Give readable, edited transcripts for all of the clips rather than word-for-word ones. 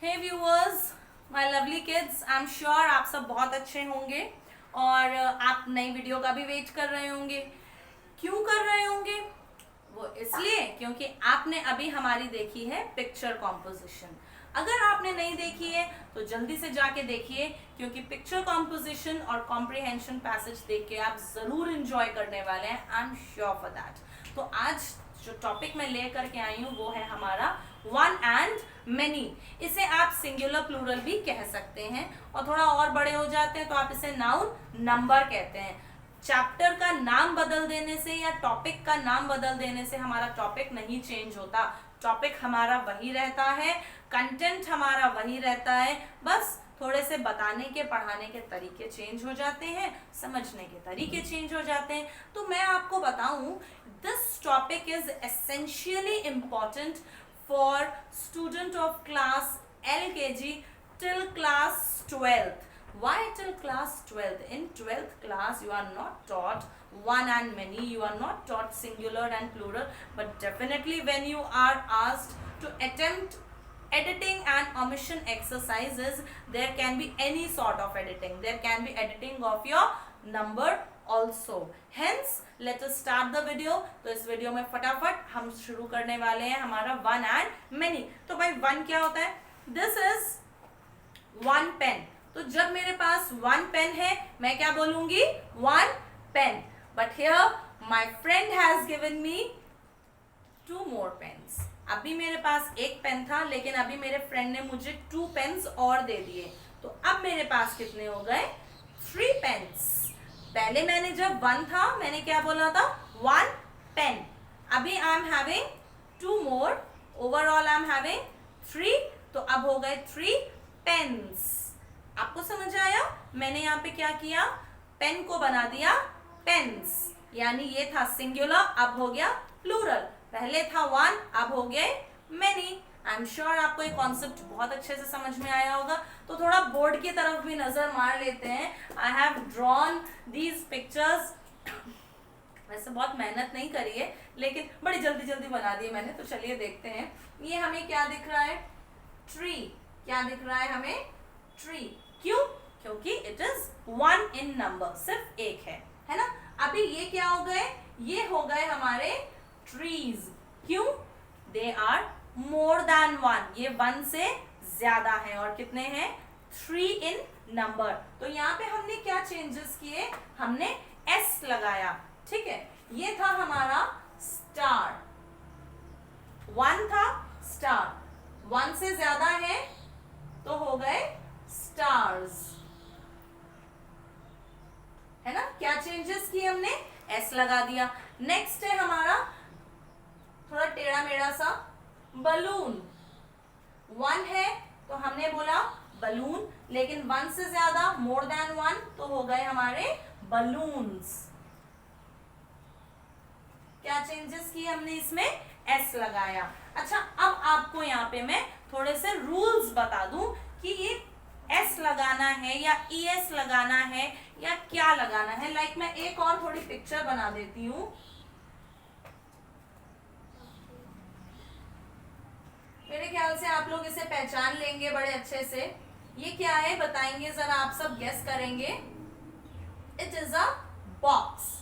Hey viewers, my lovely kids, I am sure आप सब बहुत अच्छे होंगे और आप नई वीडियो का भी वेट कर रहे होंगे। क्यों कर रहे होंगे? वो इसलिए क्योंकि आपने अभी हमारी देखी है पिक्चर कॉम्पोजिशन। अगर आपने नहीं देखी है तो जल्दी से जाके देखिए, क्योंकि पिक्चर कॉम्पोजिशन और कॉम्प्रिहेंशन पैसेज देख के आप जरूर इंजॉय करने वाले हैं। आई एम श्योर फॉर दैट। तो आज जो टॉपिक मैं लेकर के आई हूँ वो है हमारा वन एंड मेनी। इसे आप सिंगुलर प्लूरल भी कह सकते हैं और थोड़ा और बड़े हो जाते हैं तो आप इसे नाउन नंबर कहते हैं। चैप्टर का नाम बदल देने से या टॉपिक का नाम बदल देने से हमारा टॉपिक नहीं चेंज होता। टॉपिक हमारा वही रहता है, कंटेंट हमारा वही रहता है, बस थोड़े से बताने के पढ़ाने के तरीके चेंज हो जाते हैं, समझने के तरीके चेंज हो जाते हैं। तो मैं आपको बताऊं, this topic is essentially important for student of class LKG till class 12th. Why till class 12th? In 12th class you are not taught one and many, you are not taught singular and plural, but definitely when you are asked to attempt editing and omission exercises, there can be any sort of editing. There can be editing of your number also. Hence let us start the video. तो इस video में फटाफट हम शुरू करने वाले हैं हमारा वन एंड मेनी। तो भाई वन क्या होता है? This is one pen. तो जब मेरे पास वन पेन है मैं क्या बोलूंगी? One pen. But here my friend has given me two more pens. अभी मेरे पास एक पेन था लेकिन अभी मेरे फ्रेंड ने मुझे टू पेन्स और दे दिए, तो अब मेरे पास कितने हो गए? Three pens. पहले मैंने जब वन था मैंने क्या बोला था? One pen. अभी I am having two more, overall I am having three, तो अब हो गए थ्री पेन्स। आपको समझ आया? मैंने यहाँ पे क्या किया? पेन को बना दिया पेन्स, यानी ये था सिंगुलर, अब हो गया प्लूरल। पहले था वन, अब हो गए मेनी। आई एम श्योर आपको ये कॉन्सेप्ट बहुत अच्छे से समझ में आया होगा। तो थोड़ा बोर्ड की तरफ भी नजर मार लेते हैं। I have drawn these pictures. वैसे बहुत मेहनत नहीं करी है लेकिन बड़ी जल्दी जल्दी बना दी मैंने। तो चलिए देखते हैं ये हमें क्या दिख रहा है? ट्री। क्या दिख रहा है हमें? ट्री। क्यों? क्योंकि it is one in number, सिर्फ एक है ना। अभी ये क्या हो गए? ये हो गए हमारे ट्रीज। क्यों? They are more than one, ये वन से ज्यादा है। और कितने हैं? Three in number. तो यहाँ पे हमने क्या चेंजेस किए? हमने एस लगाया, ठीक है। ये था हमारा स्टार, वन था स्टार, वन से ज्यादा है तो हो गए स्टार्स, है ना। क्या चेंजेस किए हमने? एस लगा दिया। नेक्स्ट है हमारा थोड़ा टेढ़ा मेढ़ा सा बलून। वन है तो हमने बोला बलून, लेकिन वन से ज्यादा, मोर देन वन, तो हो गए हमारे बलून्स। क्या चेंजेस किए हमने इसमें? एस लगाया। अच्छा, अब आपको यहाँ पे मैं थोड़े से रूल्स बता दूं कि ये एस लगाना है या ES लगाना है या क्या लगाना है। लाइक मैं एक और थोड़ी पिक्चर बना देती हूँ। मेरे ख्याल से आप लोग इसे पहचान लेंगे बड़े अच्छे से। ये क्या है बताएंगे जरा, आप सब गेस करेंगे। It is a box.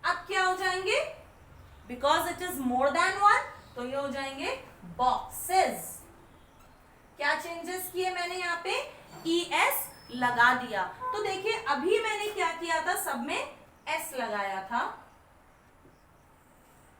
अब क्या हो जाएंगे? Because it is more than one तो ये हो जाएंगे बॉक्सेस। क्या चेंजेस किए मैंने यहाँ पे? ES लगा दिया। तो देखिए अभी मैंने क्या किया था? सब में S लगाया था,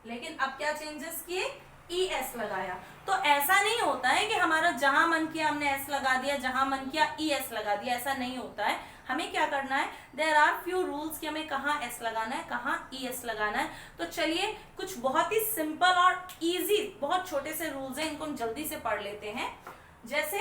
लेकिन अब क्या चेंजेस किए? ES लगाया। तो ऐसा नहीं होता है कि हमारा जहां मन किया हमने S लगा दिया, जहां मन किया ES लगा दिया, ऐसा नहीं होता है। हमें क्या करना है? देयर आर फ्यू रूल्स कि हमें कहाँ S लगाना है, कहाँ ES लगाना है। तो चलिए कुछ बहुत ही सिंपल और इजी, बहुत छोटे से रूल्स हैं, इनको हम जल्दी से पढ़ लेते हैं। जैसे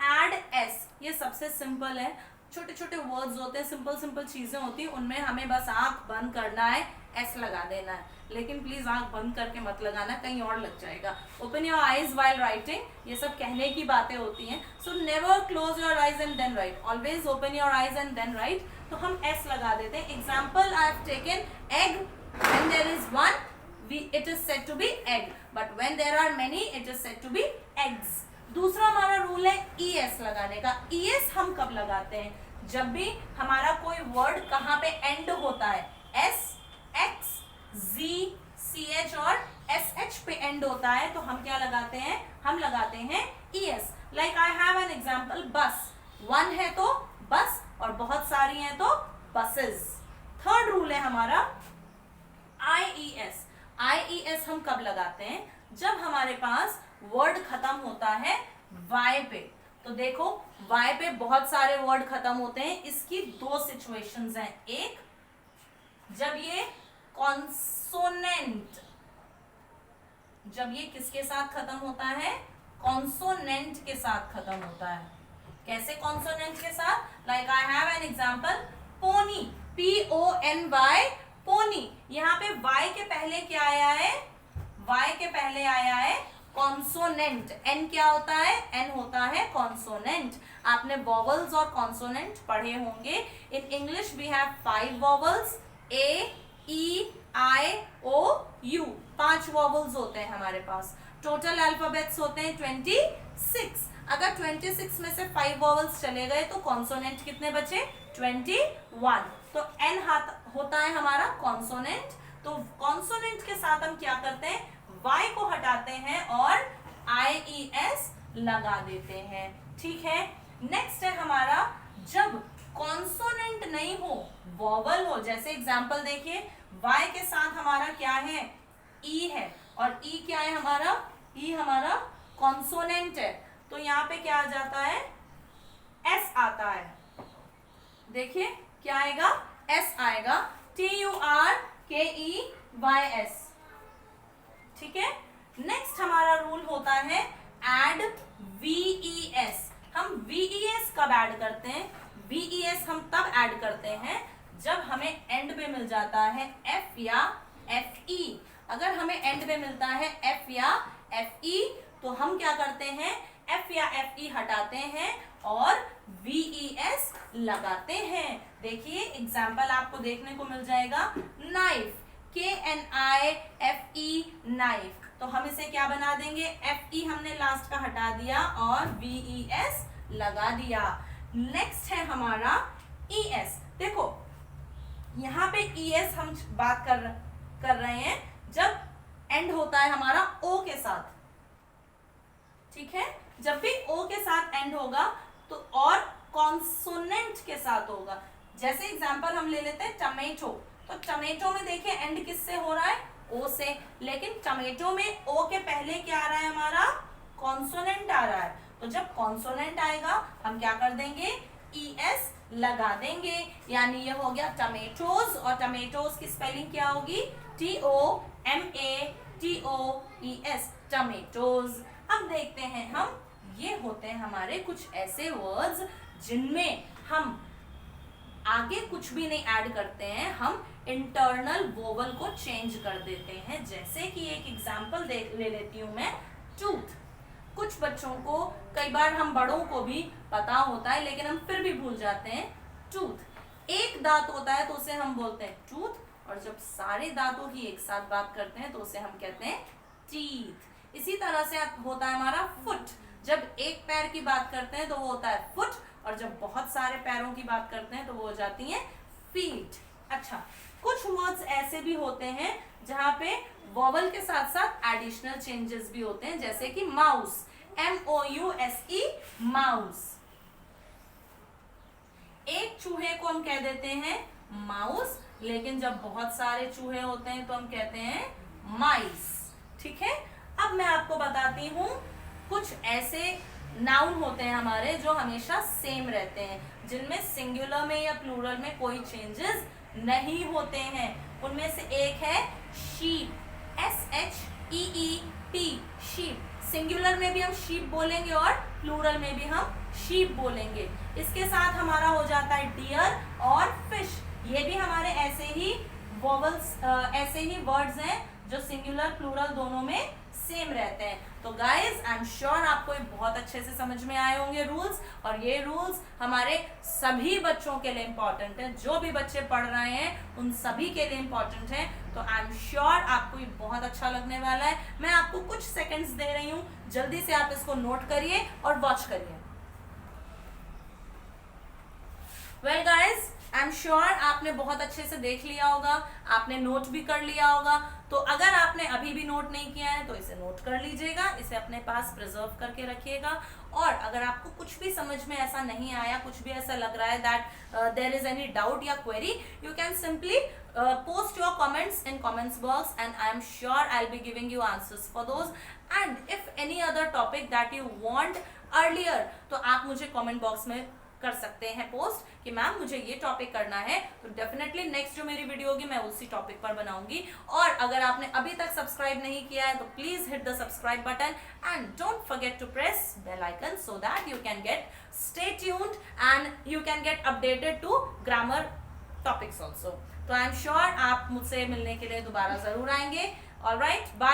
एड S, ये सबसे सिंपल है। छोटे छोटे वर्ड्स होते हैं, सिंपल सिंपल चीजें होती हैं, उनमें हमें बस आंख बंद करना है, एस लगा देना है, लेकिन प्लीज आंख बंद करके मत लगाना, कहीं और लग जाएगा। Open your eyes while writing, ये सब कहने की बातें होती हैं। So never close your eyes and then write, always open your eyes and then write. तो हम एस लगा देते हैं। Example, I have taken egg, when there is one it is said to be egg, but when there are many it is said to be eggs। दूसरा हमारा rule है es लगाने का। es हम कब लगाते हैं? जब भी हमारा कोई वर्ड कहाँ पे एंड होता है, s, x, z, ch और sh पे एंड होता है, तो हम क्या लगाते हैं? हम लगाते हैं es। Like I have an example, बस, वन है तो बस और बहुत सारी हैं तो बसेस। थर्ड रूल है हमारा ies। ies हम कब लगाते हैं? जब हमारे पास वर्ड खत्म होता है y पे। तो देखो y पे बहुत सारे वर्ड खत्म होते हैं, इसकी दो सिचुएशंस हैं। एक, जब ये कॉन्सोनेंट, जब ये किसके साथ खत्म होता है? कॉन्सोनेंट के साथ खत्म होता है। कैसे कॉन्सोनेंट के साथ? Like I have an example, pony, PONY, pony. यहाँ पे y के पहले क्या आया है? y के पहले आया है कॉन्सोनेंट। n क्या होता है? n होता है कॉन्सोनेंट। आपने वॉवल्स और कॉन्सोनेंट पढ़े होंगे। In English we have 5 vowels, a, e, i, o, u। 5 vowels होते हैं हमारे पास। टोटल अल्फाबेट्स होते हैं 26। अगर 26 में से 5 वॉवल्स चले गए तो कॉन्सोनेंट कितने बचे? 21। तो n होता है हमारा कॉन्सोनेंट। तो कॉन्सोनेंट के साथ हम क्या करते हैं? y को हटाते हैं और ies लगा देते हैं। ठीक है। नेक्स्ट है हमारा, जब कॉन्सोनेंट नहीं हो, वॉवल हो। जैसे एग्जांपल देखिए, y के साथ हमारा क्या है? e है, और e क्या है हमारा? e हमारा कॉन्सोनेंट है। तो यहाँ पे क्या आ जाता है? s आता है। देखिए क्या आएगा? s आएगा, TURKEYS। ठीक है। नेक्स्ट हमारा रूल होता है एड VES। हम VES कब ऐड करते हैं? VES हम तब ऐड करते हैं जब हमें एंड पे मिल जाता है F या FE। अगर हमें एंड पे मिलता है F या FE तो हम क्या करते हैं? F या FE हटाते हैं और VES लगाते हैं। देखिए एग्जाम्पल आपको देखने को मिल जाएगा, नाइफ, KNIFE, नाइफ। तो हम इसे क्या बना देंगे? FE हमने लास्ट का हटा दिया और VES लगा दिया। नेक्स्ट है हमारा ES। देखो यहाँ पे ES हम बात कर रहे हैं जब एंड होता है हमारा O के साथ। ठीक है। जब भी O के साथ एंड होगा तो और कॉन्सोनेंट के साथ होगा। जैसे एग्जांपल हम ले लेते हैं टमेटो। तो टमेटो में देखिए एंड किससे हो रहा है? O से। लेकिन टमेटो में O के पहले क्या आ रहा है हमारा? कॉन्सोनेंट आ रहा है। तो जब कॉन्सोनेंट आएगा हम क्या कर देंगे? ES लगा देंगे। यानी ये हो गया टमेटोज, और टमेटोज की स्पेलिंग क्या होगी? TOMATOES, tomatoes. अब देखते हैं हम, ये होते हैं हमारे कुछ ऐसे वर्ड्स जिनमें हम आगे कुछ भी नहीं ऐड करते हैं, हम इंटरनल वोवल को चेंज कर देते हैं। जैसे कि एक एग्जांपल ले लेती हूं मैं, टूथ। कुछ बच्चों को, कई बार हम बड़ों को भी पता होता है लेकिन हम फिर भी भूल जाते हैं। टूथ, एक दांत होता है तो उसे हम बोलते हैं टूथ, और जब सारे दांतों की एक साथ बात करते हैं तो उसे हम कहते हैं टीथ। इसी तरह से होता है हमारा फुट। जब एक पैर की बात करते हैं तो वो होता है फुट, और जब बहुत सारे पैरों की बात करते हैं तो वो हो जाती हैं फीट। अच्छा, कुछ वर्ड्स ऐसे भी होते हैं जहाँ पे वॉवल के साथ साथ एडिशनल चेंजेस भी होते हैं, जैसे कि माउस, MOUSE, माउस। एक चूहे को हम कह देते हैं माउस, लेकिन जब बहुत सारे चूहे होते हैं तो हम कहते हैं माइस। ठीक है। अब मैं आपको बताती हूँ कुछ ऐसे नाउन होते हैं हमारे जो हमेशा सेम रहते हैं, जिनमें सिंगुलर में या प्लूरल में कोई चेंजेस नहीं होते हैं। उनमें से एक है शीप, SHEEP, शीप। सिंगुलर में भी हम शीप बोलेंगे और प्लूरल में भी हम शीप बोलेंगे। इसके साथ हमारा हो जाता है डियर और फिश। ये भी हमारे ऐसे ही वोवल्स ऐसे ही वर्ड्स हैं जो सिंगुलर प्लूरल दोनों में सेम रहते हैं। तो गाइज आई एम श्योर आपको ये बहुत अच्छे से समझ में आए होंगे रूल्स, और ये रूल्स हमारे सभी बच्चों के लिए इंपॉर्टेंट है। जो भी बच्चे पढ़ रहे हैं उन सभी के लिए इंपॉर्टेंट है। तो आई एम श्योर आपको ये बहुत अच्छा लगने वाला है। मैं आपको कुछ सेकंड्स दे रही हूँ, जल्दी से आप इसको नोट करिए और वॉच करिए। Well guys I am sure आपने बहुत अच्छे से देख लिया होगा, आपने नोट भी कर लिया होगा। तो अगर आपने अभी भी नोट नहीं किया है तो इसे नोट कर लीजिएगा, इसे अपने पास प्रिजर्व करके रखिएगा। और अगर आपको कुछ भी समझ में ऐसा नहीं आया, कुछ भी ऐसा लग रहा है that there is any doubt या query, you can simply post your comments in comments box and I am sure I'll be giving you answers for those. And if any other topic that you want earlier, तो आप मुझे comment box में कर सकते हैं post कि ma'am मुझे ये टॉपिक करना है, तो डेफिनेटली नेक्स्ट जो मेरी वीडियो होगी मैं उसी टॉपिक पर बनाऊंगी। और अगर आपने अभी तक सब्सक्राइब नहीं किया है तो please hit the subscribe button and don't forget to press bell icon so that you can get stay tuned and you can get updated to grammar topics also. तो आई एम श्योर आप मुझसे मिलने के लिए दोबारा जरूर आएंगे। Alright, bye.